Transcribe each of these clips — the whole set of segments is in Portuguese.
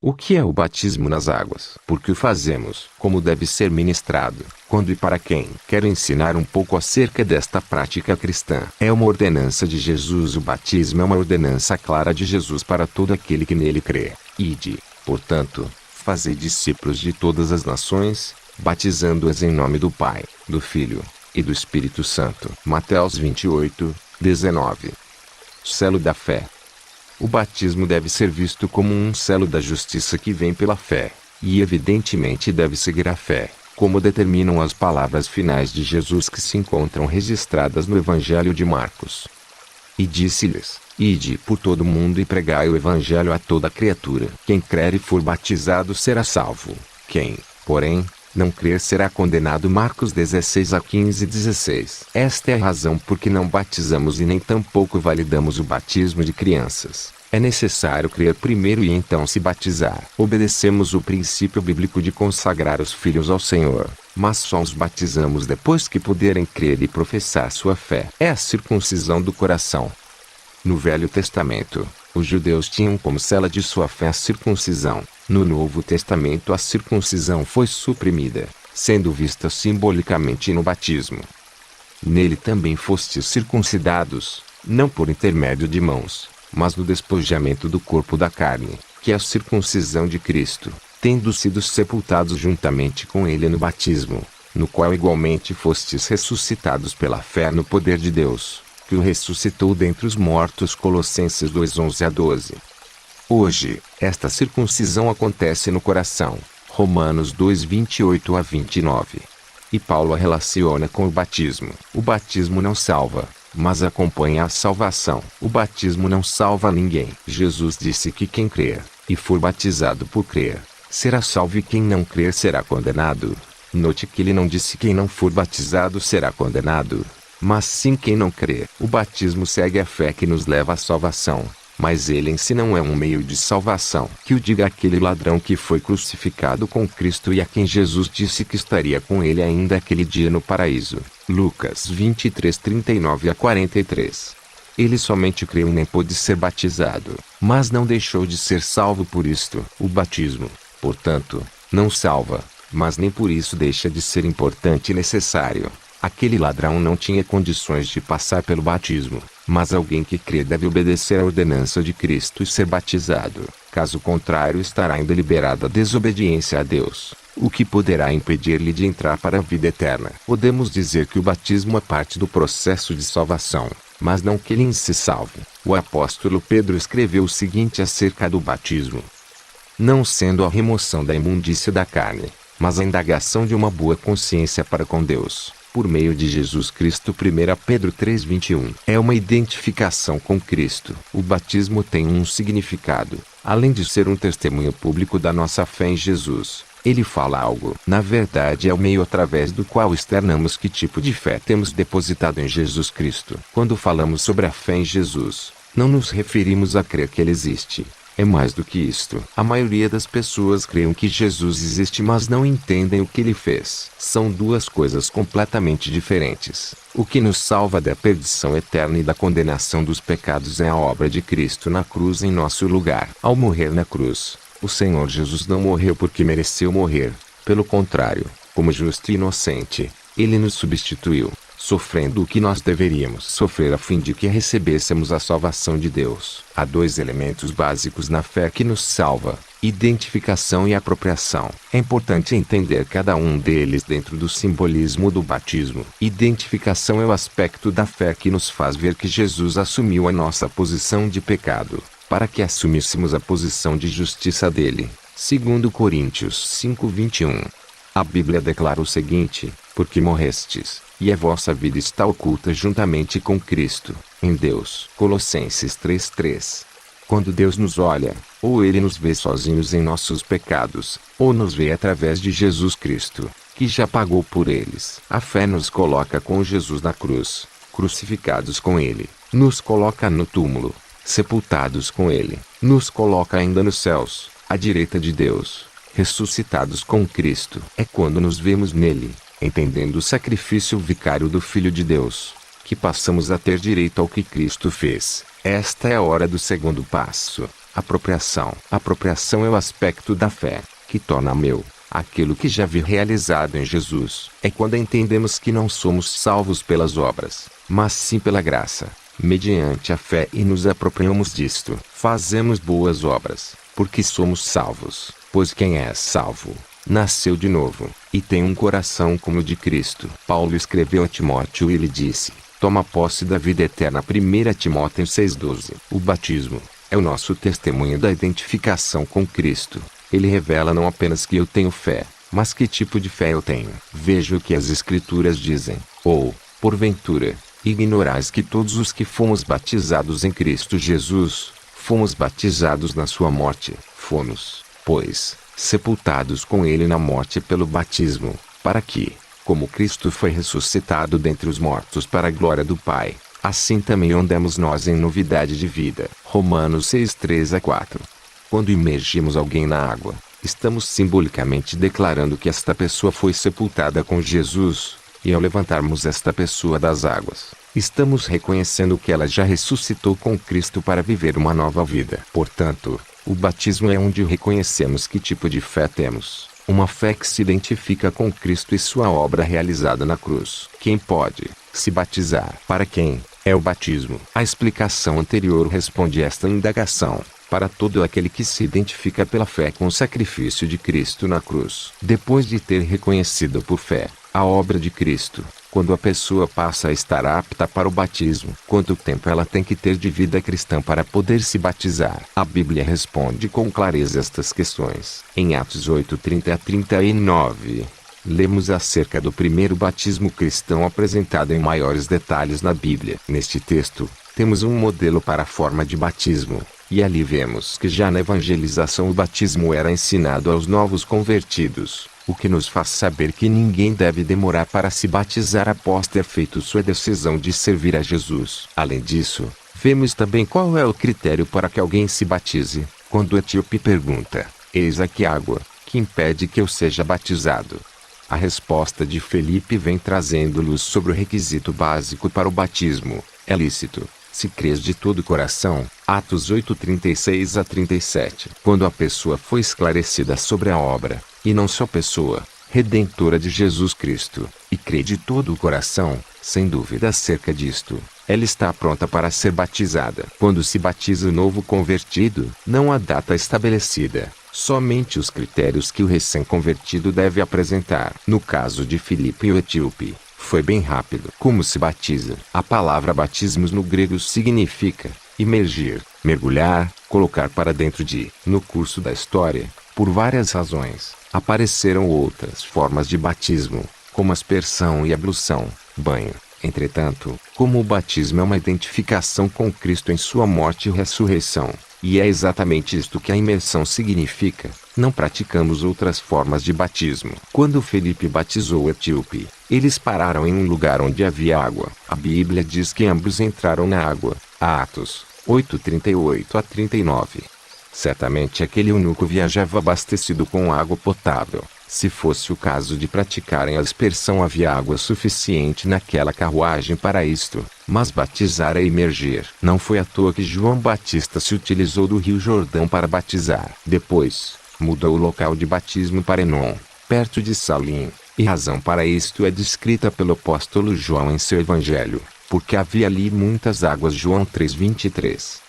O que é o batismo nas águas? Por que o fazemos? Como deve ser ministrado? Quando e para quem? Quero ensinar um pouco acerca desta prática cristã. É uma ordenança de Jesus. O batismo é uma ordenança clara de Jesus para todo aquele que nele crê. Ide, portanto, fazei discípulos de todas as nações, batizando-as em nome do Pai, do Filho e do Espírito Santo. Mateus 28, 19. Selo da fé. O batismo deve ser visto como um selo da justiça que vem pela fé, e evidentemente deve seguir a fé, como determinam as palavras finais de Jesus que se encontram registradas no Evangelho de Marcos. E disse-lhes: Ide por todo o mundo e pregai o Evangelho a toda criatura. Quem crer e for batizado será salvo. Quem, porém, não crer será condenado. Marcos 16:15-16. Esta é a razão por que não batizamos e nem tampouco validamos o batismo de crianças. É necessário crer primeiro e então se batizar. Obedecemos o princípio bíblico de consagrar os filhos ao Senhor, mas só os batizamos depois que puderem crer e professar sua fé. É a circuncisão do coração. No Velho Testamento, os judeus tinham como cela de sua fé a circuncisão. No Novo Testamento a circuncisão foi suprimida, sendo vista simbolicamente no batismo. Nele também fostes circuncidados, não por intermédio de mãos, mas no despojamento do corpo da carne, que é a circuncisão de Cristo, tendo sido sepultados juntamente com ele no batismo, no qual igualmente fostes ressuscitados pela fé no poder de Deus, que o ressuscitou dentre os mortos. Colossenses 2:11-12. Hoje, esta circuncisão acontece no coração. Romanos 2:28-29. E Paulo a relaciona com o batismo. O batismo não salva, mas acompanha a salvação. O batismo não salva ninguém. Jesus disse que quem crer, e for batizado por crer, será salvo, e quem não crer será condenado. Note que ele não disse quem não for batizado será condenado, mas sim quem não crer. O batismo segue a fé que nos leva à salvação, mas ele em si não é um meio de salvação. Que o diga aquele ladrão que foi crucificado com Cristo e a quem Jesus disse que estaria com ele ainda aquele dia no paraíso. Lucas 23:39-43. Ele somente creu e nem pôde ser batizado, mas não deixou de ser salvo por isto. O batismo, portanto, não salva, mas nem por isso deixa de ser importante e necessário. Aquele ladrão não tinha condições de passar pelo batismo, mas alguém que crê deve obedecer à ordenança de Cristo e ser batizado. Caso contrário, estará em deliberada desobediência a Deus, o que poderá impedir-lhe de entrar para a vida eterna. Podemos dizer que o batismo é parte do processo de salvação, mas não que ele em si salve. O apóstolo Pedro escreveu o seguinte acerca do batismo: não sendo a remoção da imundícia da carne, mas a indagação de uma boa consciência para com Deus, por meio de Jesus Cristo. 1 Pedro 3:21. É uma identificação com Cristo. O batismo tem um significado, além de ser um testemunho público da nossa fé em Jesus. Ele fala algo. Na verdade, é o meio através do qual externamos que tipo de fé temos depositado em Jesus Cristo. Quando falamos sobre a fé em Jesus, não nos referimos a crer que ele existe. É mais do que isto. A maioria das pessoas creem que Jesus existe, mas não entendem o que ele fez. São duas coisas completamente diferentes. O que nos salva da perdição eterna e da condenação dos pecados é a obra de Cristo na cruz em nosso lugar. Ao morrer na cruz, o Senhor Jesus não morreu porque mereceu morrer. Pelo contrário, como justo e inocente, ele nos substituiu, sofrendo o que nós deveríamos sofrer a fim de que recebêssemos a salvação de Deus. Há dois elementos básicos na fé que nos salva: identificação e apropriação. É importante entender cada um deles dentro do simbolismo do batismo. Identificação é o aspecto da fé que nos faz ver que Jesus assumiu a nossa posição de pecado, para que assumíssemos a posição de justiça dele. 2 Coríntios 5:21. A Bíblia declara o seguinte: porque morrestes, e a vossa vida está oculta juntamente com Cristo, em Deus. Colossenses 3:3. Quando Deus nos olha, ou ele nos vê sozinhos em nossos pecados, ou nos vê através de Jesus Cristo, que já pagou por eles. A fé nos coloca com Jesus na cruz, crucificados com ele, nos coloca no túmulo, sepultados com ele, nos coloca ainda nos céus, à direita de Deus, ressuscitados com Cristo. É quando nos vemos nele, entendendo o sacrifício vicário do Filho de Deus, que passamos a ter direito ao que Cristo fez. Esta é a hora do segundo passo, Apropriação. Apropriação é o aspecto da fé, que torna meu aquilo que já vi realizado em Jesus. É quando entendemos que não somos salvos pelas obras, mas sim pela graça, mediante a fé, e nos apropriamos disto. Fazemos boas obras, porque somos salvos, pois quem é salvo, nasceu de novo, e tem um coração como o de Cristo. Paulo escreveu a Timóteo e lhe disse: toma posse da vida eterna. 1 Timóteo 6,12. O batismo é o nosso testemunho da identificação com Cristo. Ele revela não apenas que eu tenho fé, mas que tipo de fé eu tenho. Veja o que as Escrituras dizem. Ou, porventura, ignorais que todos os que fomos batizados em Cristo Jesus, fomos batizados na sua morte. Fomos, pois, sepultados com ele na morte pelo batismo, para que, como Cristo foi ressuscitado dentre os mortos para a glória do Pai, assim também andemos nós em novidade de vida. Romanos 6:3-4. Quando imergimos alguém na água, estamos simbolicamente declarando que esta pessoa foi sepultada com Jesus, e ao levantarmos esta pessoa das águas, estamos reconhecendo que ela já ressuscitou com Cristo para viver uma nova vida. Portanto, o batismo é onde reconhecemos que tipo de fé temos. Uma fé que se identifica com Cristo e sua obra realizada na cruz. Quem pode se batizar? Para quem é o batismo? A explicação anterior responde esta indagação. Para todo aquele que se identifica pela fé com o sacrifício de Cristo na cruz. Depois de ter reconhecido por fé a obra de Cristo, quando a pessoa passa a estar apta para o batismo, quanto tempo ela tem que ter de vida cristã para poder se batizar? A Bíblia responde com clareza estas questões. Em Atos 8:30-39, lemos acerca do primeiro batismo cristão apresentado em maiores detalhes na Bíblia. Neste texto, temos um modelo para a forma de batismo. E ali vemos que já na evangelização o batismo era ensinado aos novos convertidos, o que nos faz saber que ninguém deve demorar para se batizar após ter feito sua decisão de servir a Jesus. Além disso, vemos também qual é o critério para que alguém se batize. Quando o etíope pergunta: eis aqui água, que impede que eu seja batizado? A resposta de Felipe vem trazendo luz sobre o requisito básico para o batismo: é lícito, se crês de todo o coração. Atos 8:36-37. Quando a pessoa foi esclarecida sobre a obra, e não só pessoa, redentora de Jesus Cristo, e crê de todo o coração, sem dúvida acerca disto, ela está pronta para ser batizada. Quando se batiza o novo convertido, não há data estabelecida, somente os critérios que o recém-convertido deve apresentar. No caso de Filipe e o etíope, foi bem rápido. Como se batiza? A palavra batismos no grego significa imergir, mergulhar, colocar para dentro de. No curso da história, por várias razões, apareceram outras formas de batismo, como aspersão e ablução, banho. Entretanto, como o batismo é uma identificação com Cristo em sua morte e ressurreição, e é exatamente isto que a imersão significa, não praticamos outras formas de batismo. Quando Felipe batizou o etíope, eles pararam em um lugar onde havia água. A Bíblia diz que ambos entraram na água. Atos 8:38-39. Certamente aquele eunuco viajava abastecido com água potável. Se fosse o caso de praticarem a aspersão, havia água suficiente naquela carruagem para isto. Mas batizar é imergir. Não foi à toa que João Batista se utilizou do Rio Jordão para batizar. Depois, mudou o local de batismo para Enom, perto de Salim, e razão para isto é descrita pelo apóstolo João em seu evangelho, porque havia ali muitas águas. João 3:23.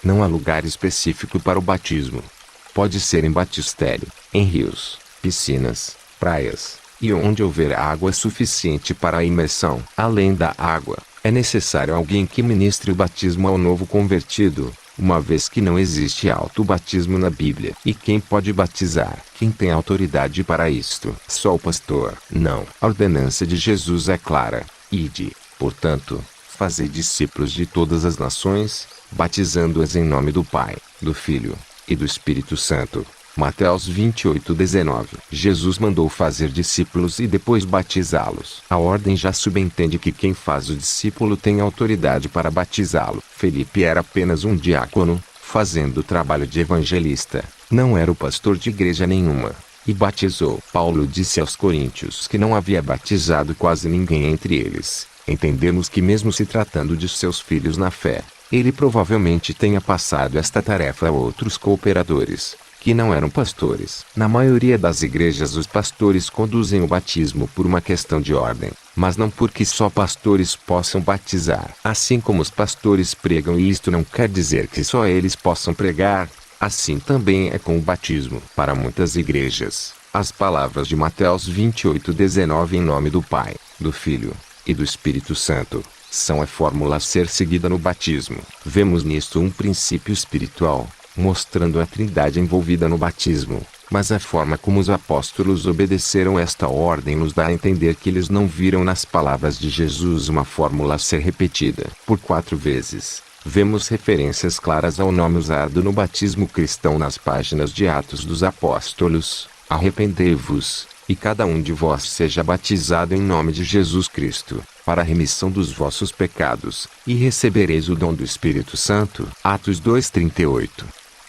Não há lugar específico para o batismo. Pode ser em batistério, em rios, piscinas, praias, e onde houver água suficiente para a imersão. Além da água, é necessário alguém que ministre o batismo ao novo convertido, uma vez que não existe auto-batismo na Bíblia. E quem pode batizar? Quem tem autoridade para isto? Só o pastor? Não. A ordenança de Jesus é clara: ide, portanto, fazei discípulos de todas as nações, batizando-as em nome do Pai, do Filho e do Espírito Santo. Mateus 28:19. Jesus mandou fazer discípulos e depois batizá-los. A ordem já subentende que quem faz o discípulo tem autoridade para batizá-lo. Felipe era apenas um diácono, fazendo o trabalho de evangelista. Não era o pastor de igreja nenhuma. E batizou. Paulo disse aos coríntios que não havia batizado quase ninguém entre eles. Entendemos que mesmo se tratando de seus filhos na fé, Ele provavelmente tenha passado esta tarefa a outros cooperadores, que não eram pastores. Na maioria das igrejas os pastores conduzem o batismo por uma questão de ordem, mas não porque só pastores possam batizar. Assim como os pastores pregam, e isto não quer dizer que só eles possam pregar, assim também é com o batismo. Para muitas igrejas, as palavras de Mateus 28:19 em nome do Pai, do Filho e do Espírito Santo são a fórmula a ser seguida no batismo. Vemos nisto um princípio espiritual, mostrando a Trindade envolvida no batismo, mas a forma como os apóstolos obedeceram esta ordem nos dá a entender que eles não viram nas palavras de Jesus uma fórmula a ser repetida por 4 vezes. Vemos referências claras ao nome usado no batismo cristão nas páginas de Atos dos Apóstolos: arrependei-vos, e cada um de vós seja batizado em nome de Jesus Cristo, para a remissão dos vossos pecados, e recebereis o dom do Espírito Santo. Atos 2:38.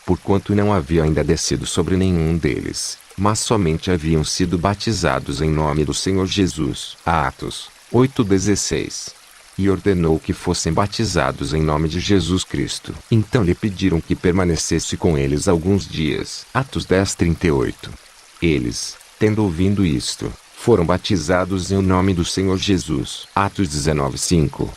Porquanto não havia ainda descido sobre nenhum deles, mas somente haviam sido batizados em nome do Senhor Jesus. Atos 8:16. E ordenou que fossem batizados em nome de Jesus Cristo. Então lhe pediram que permanecesse com eles alguns dias. Atos 10:38. Eles, tendo ouvido isto, foram batizados em nome do Senhor Jesus. Atos 19:5.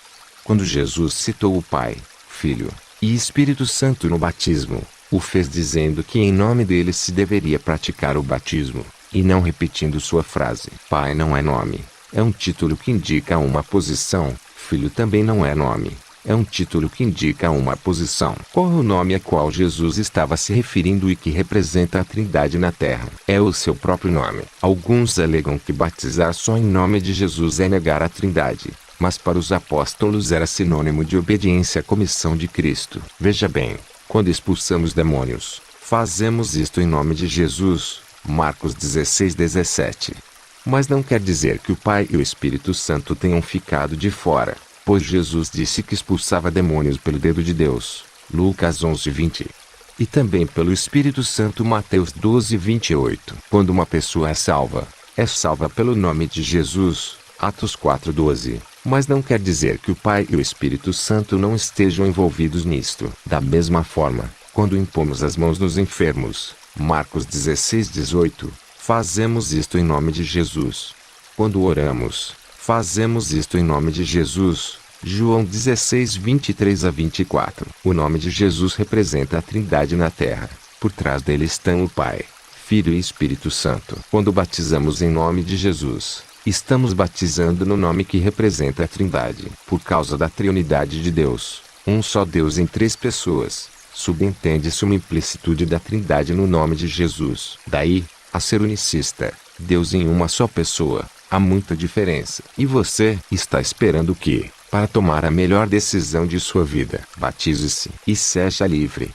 Quando Jesus citou o Pai, Filho e Espírito Santo no batismo, o fez dizendo que em nome dele se deveria praticar o batismo, e não repetindo sua frase. Pai não é nome, é um título que indica uma posição. Filho também não é nome, é um título que indica uma posição. Qual é o nome a qual Jesus estava se referindo e que representa a Trindade na Terra? É o seu próprio nome. Alguns alegam que batizar só em nome de Jesus é negar a Trindade, mas para os apóstolos era sinônimo de obediência à comissão de Cristo. Veja bem, quando expulsamos demônios, fazemos isto em nome de Jesus. Marcos 16:17. Mas não quer dizer que o Pai e o Espírito Santo tenham ficado de fora, pois Jesus disse que expulsava demônios pelo dedo de Deus. Lucas 11:20. E também pelo Espírito Santo. Mateus 12:28. Quando uma pessoa é salva pelo nome de Jesus. Atos 4:12. Mas não quer dizer que o Pai e o Espírito Santo não estejam envolvidos nisto. Da mesma forma, quando impomos as mãos nos enfermos. Marcos 16:18. Fazemos isto em nome de Jesus. Quando oramos, fazemos isto em nome de Jesus. João 16:23-24. O nome de Jesus representa a Trindade na Terra. Por trás dele estão o Pai, Filho e Espírito Santo. Quando batizamos em nome de Jesus, estamos batizando no nome que representa a Trindade. Por causa da triunidade de Deus, um só Deus em 3 pessoas, subentende-se uma implicitude da Trindade no nome de Jesus. Daí, a ser unicista, Deus em uma só pessoa, há muita diferença. E você está esperando o quê? Para tomar a melhor decisão de sua vida, batize-se e seja livre.